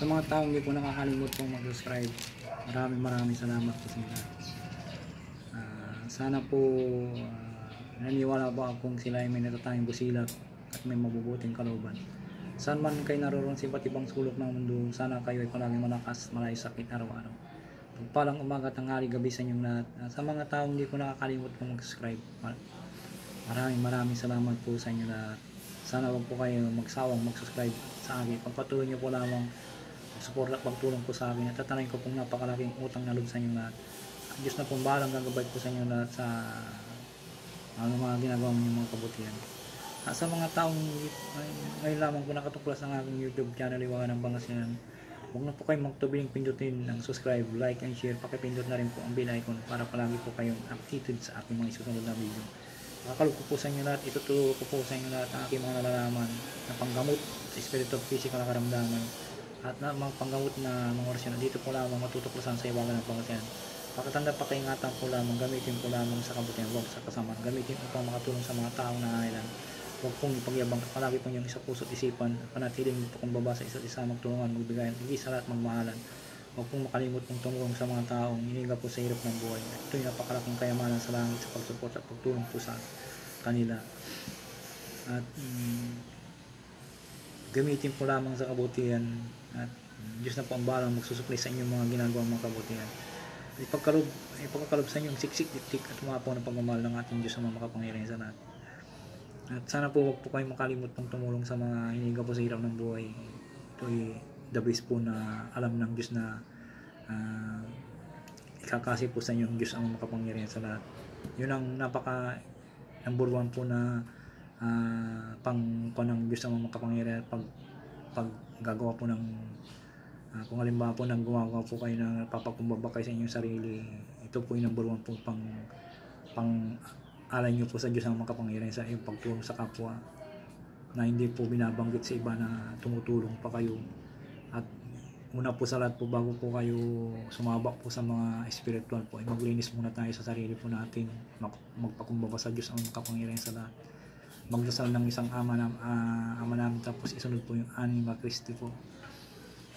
Sa mga taong hindi po nakakalimot pong mag-subscribe, maraming salamat po sa inyo. Sana po naniwala po akong sila ay may natatanging busilak at may mabubuting kalooban. Saan man kayo naroon sa iba't ibang sulok ng mundo, sana kayo ay palaging malakas, malay sakit araw-araw. Pagpalang umaga, tanghali, gabi sa inyong lahat. Sa mga taong hindi ko nakakalimot pong mag-subscribe, maraming salamat po sa inyo lahat. Sana wag po kayo magsawang mag-subscribe sa akin. Pagpatuloy niyo po lamang support at pagtulong po sa akin at tatanayin ko pong napakalaking utang na loob sa inyo lahat. Diyos na pong bahalang gagabay po sa inyo lahat sa mga ginagawa mo yung mga kabutihan. Sa mga taong ngayon lamang po nakatuklas ng aking YouTube channel, Liwangan ng Pangasinan, huwag na po kayong magtubiling pindutin ng subscribe, like and share. Pakipindot na rin po ang bell icon para palagi po kayong updated sa aking mga isusunod na video. Makakalog ko po sa inyo lahat, ituturo ko po sa inyo lahat ang aking mga nalalaman na panggamot sa spiritual physical na karamdaman at na mga panggamot na mga orasyon. Dito po lamang matutuklasan sa Liwangan ng Pangasinan. Pakatanda, pakaingatan po lamang, gamitin po lamang sa kabutihan, huwag sa kasamaan. Gamitin upang makatulong sa mga taong nangangailangan. Huwag pong ipagyabang, palagi po niyong isa puso't isipan, panatiling po kung baba sa isa't isa, magtulungan, magbigayan, hindi sa lahat magmahalan. Huwag pong makalimot pong tumulong sa mga taong hiniga po sa hirap ng buhay. Ito'y napakalaking kayamanan sa langit sa pagsupport at pagtulong po sa kanila. At gamitin po lamang sa kabutihan at Diyos na po ang balang magsusupply sa inyong mga ginagawang mga kabutihan. Ipagkakalob sa inyong siksik, diktik at umapaw ng pagmamahal ng ating Diyos sa mga makapangyarihan sa lahat. At sana po huwag po kayong makalimot pong tumulong sa mga hiniga po sa hirap ng buhay. Ito'y the best po na alam ng Diyos na ikakasi po sa inyo ang Diyos ang makapangyarihan sa lahat. Yun ang napaka number one po na ng Diyos ang makapangyarihan. Pag gagawa po ng kung halimbawa po nang gumagawa po kayo ng papakumbaba kayo sa inyong sarili, ito po yung number one po pang alay nyo po sa Diyos ang makapangyarihan sa iyong pagtulong sa kapwa, na hindi po binabanggit sa iba na tumutulong pa kayo. At una po sa lahat po, bago po kayo sumabak po sa mga spiritual po, ay maglinis muna tayo sa sarili po natin, magpakumbaba sa Diyos ang makapangyarihan sa lahat, magdasal ng isang ama namin, tapos isunod po yung Anima Christi po.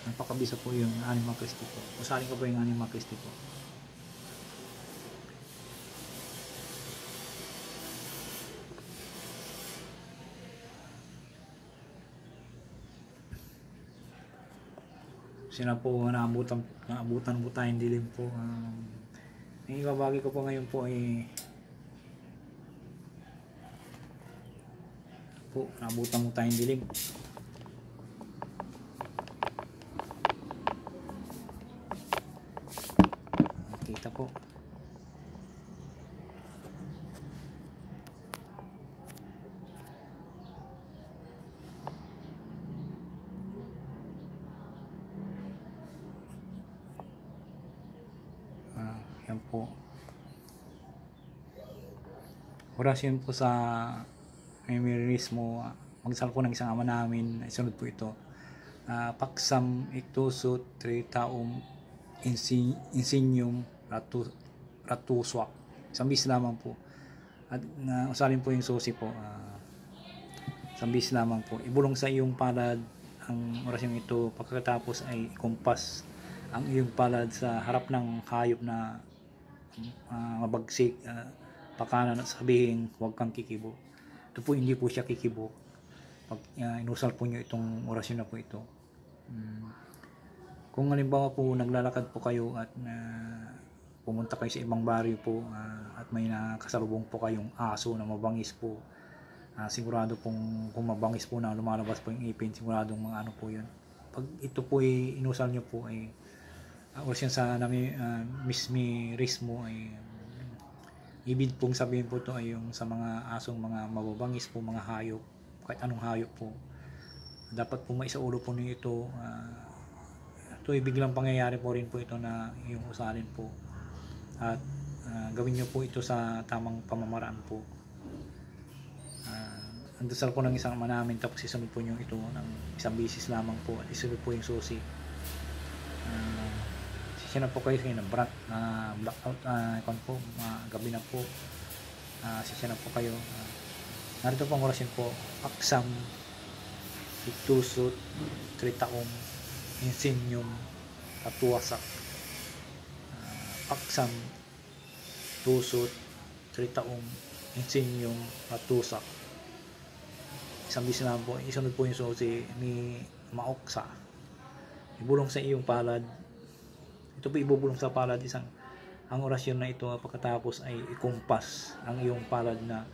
Napakabisa po yung Anima Christi po. Usalin ko po yung Anima Christi po. Sina po naabutan po tayong dilim po. Ang ibabagi ko po ngayon po ay naabutan po tayong dilim. Kita po. Yan po. Orasyon po sa memorismo. Magsal po ng isang ama namin. Isunod po ito. Paksam iktusut tritaum insignum ratuswak. Isang bis lamang po. At usalin po yung susi po. Isang bis lamang po. Ibulong sa iyong palad ang orasyon ito. Pagkatapos ay kumpas ang iyong palad sa harap ng hayop na mabagsik, pakanan, at sabihin huwag kang kikibo. Ito po hindi po siya kikibo. Pag inusal po nyo itong orasyon na po ito, kung halimbawa po naglalakad po kayo at pumunta kayo sa ibang baryo po, at may nakasalubong po kayong aso na mabangis po, sigurado pong kung mabangis po na lumalabas po yung ipin, siguradong mga ano po yun. Pag ito po ay inusal nyo po, ay orasyon sa mismerismo, ay ibig pong sabihin po ito ay yung sa mga asong mga mababangis po, mga hayop, kahit anong hayop po, dapat po maisaulo po ninyo ito. Ito ay biglang pangyayari po rin po ito na yung usalin po, at gawin nyo po ito sa tamang pamamaraan po. Ang dasal po ng isang ama namin, tapos isunod po nyo ito ng isang bisis lamang po, at isunod po yung susi. Sisya na po kayo ng blackout, po, gabi na po, sisya na po kayo. Narito po ang orasyon po. Paksam iktusut tritaum insinyum at tuwasak, paksam, tusot, tritaong, insinyum at tusak. Isang bis lang po, isunod po yung susi ni maoksa. Ibulong sa iyong palad. Ito po ibubulong sa palad ang orasyon na ito pagkatapos ay ikumpas ang iyong palad na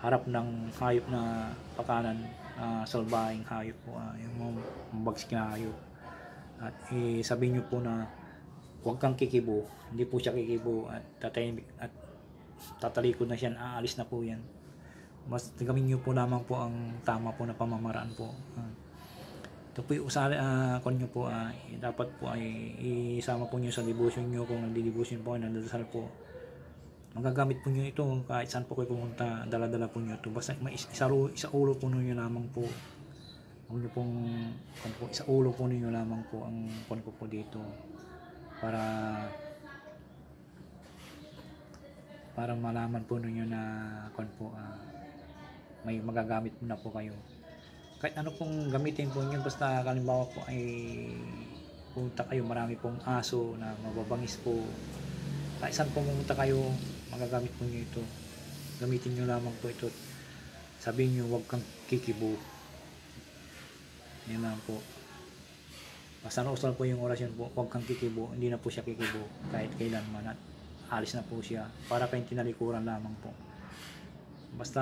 harap ng hayop na pakanan, salbahing hayop po, yung mabagsik na hayop. At sabihin nyo po na huwag kang kikibo, hindi po siya kikibo at tatalikod na siya, aalis na po yan. Mas gawin nyo po lamang po ang tama po na pamamaraan po. Ito po yung kung nyo po, dapat po ay isama po nyo sa devotion nyo. Kung nagdi-devotion po, nagdadasal po, magagamit po nyo ito kahit saan po kayo pumunta, dala-dala po nyo ito. Basta isa ulo po nyo lamang po. Huwag nyo pong isa ulo po ninyo lamang po ang kon ko po dito para malaman po ninyo na kon po, may magagamit na po kayo. Kahit ano pong gamitin po nyo, basta kalimbawa po ay punta kayo, marami pong aso na mababangis po, kahit saan po pumunta kayo, magagamit po nyo ito. Gamitin nyo lamang po ito. Sabihin nyo, huwag kang kikibo. Yan lang po. Basta nausal po yung orasyon po, huwag kang kikibo. Hindi na po siya kikibo kahit kailanman at alis na po siya para kayong tinalikuran lamang po. Basta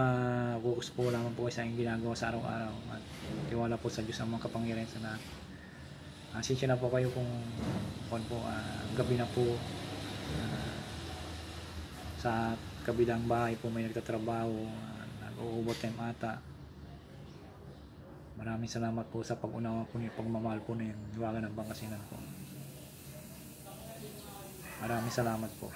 focus po lamang po sa inyong ginagawa sa araw-araw at tiwala po sa Diyos ang mga kapangyarihan sa lahat. Asensya na po kayo kung gabi na po, sa kabilang bahay po may nagtatrabaho, nag-overtime ata. Maraming salamat po sa pag-unawa po niyo, pagmamahal po na yung Hiwaga ng Pangasinan po. Maraming salamat po.